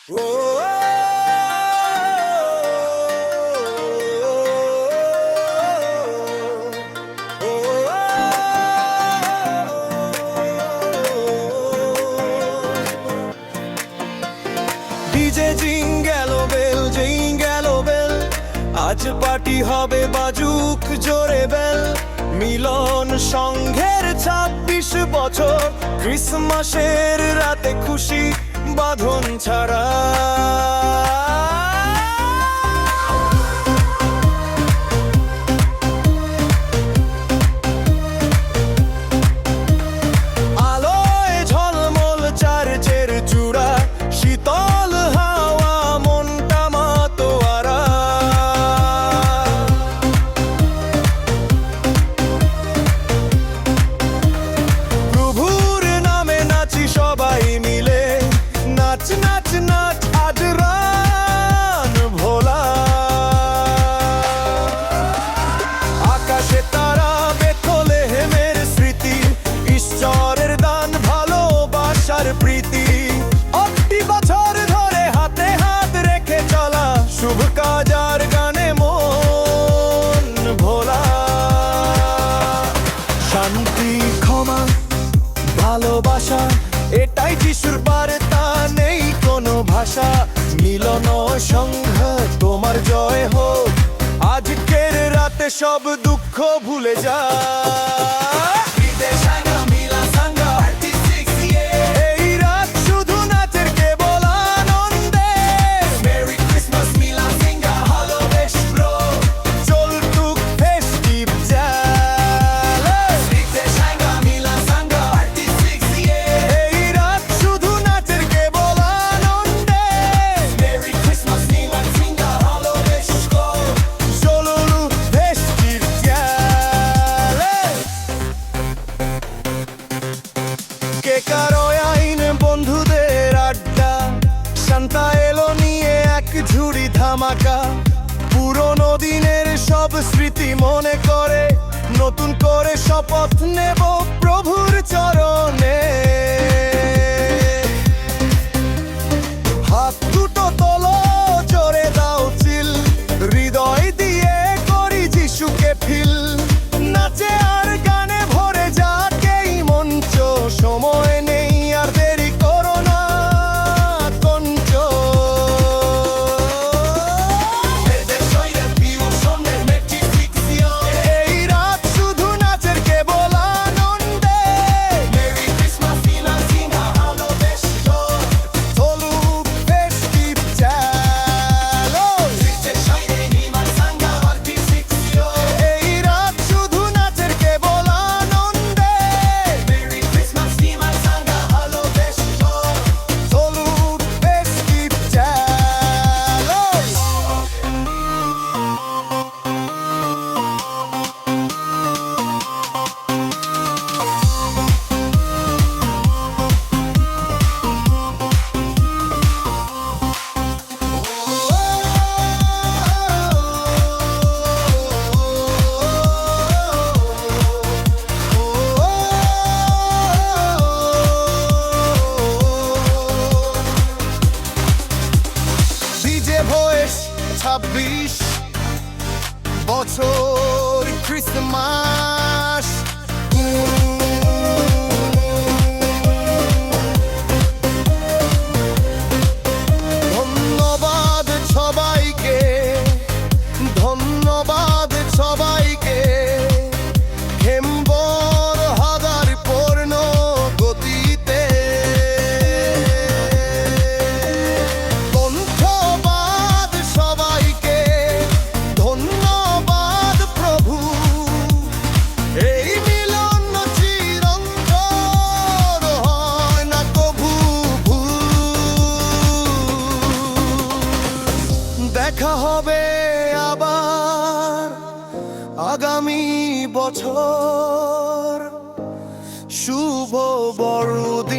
DJ jingle bell jingle bell, আজ party হবে বাজুক জোরে বেল। মিলন সংঘের ২৬ বছর, ক্রিসমাসের রাতে খুশি বাঁধন ছাড়া। আলোয় ঝলমল চার্চের চূড়া, শীতল হাওয়া মনটা মাতোয়ারা। প্রভুর নামে নাচি সবাই মিলে, নাচ নাচ নাচ আজ রান ভোলা। আকাশে তারা বেথলেহেমের স্মৃতি, ঈশ্বরের দান ভালোবাসার প্রীতি। ৮টি বছর ধরে হাতে হাত রেখে চলা, শুভ কাজ আর গানে মন ভোলা। শান্তি ক্ষমা ভালোবাসা, এটাই যিশুর বার্তা, নেই কোনো ভাষা। মিলন সংঘ তোমার জয় হোক, আজকের রাতে সব দুঃখ ভুলে যা। এই রাত শুধু নাচের কেবল আনন্দে, চলতুক ফেস্টিভ জ্যাল। এই রাত শুধু নাচের কেবল আনন্দে, চলুলু ফেস্টিভ জ্যাল। কে কারো আইন বন্ধুদের আড্ডা, শান্তা এলো নিয়ে এক ঝুড়ি ধামাকা। পুরোনো দিনের সব স্মৃতি মনে করে, নতুন করে শপথ নেব প্রভুর চরণে। হাত দুটো তোলো, জোরে দাও চিল, হৃদয় দিয়ে করি যিশুকে ফিল। নাচে আর গানে ভরে যাক এই মঞ্চ, সময় নেই আর দেরি করো না কঞ্চ। এই রাত শুধু নাচের কেবল আনন্দে, চলুক ফেস্টিভ জ্যাল। এই রাত শুধু নাচের কেবল আনন্দে, চলুক ফেস্টিভ জ্যাল। ডিজে ভয়েস ২৬ বছর ক্রিসমাস। ধন্যবাদ সবাইকে, ধন্যবাদ সবাইকে। খেম্বর হাজার পূর্ণ গতিতে, কণ্ঠবাদ সবাইকে, ধন্যবাদ প্রভু। এই মিলন চিরন্তন হয় না কভু ভুল। দেখা হবে আবার আগামী বছর, শুভ বড়দিন।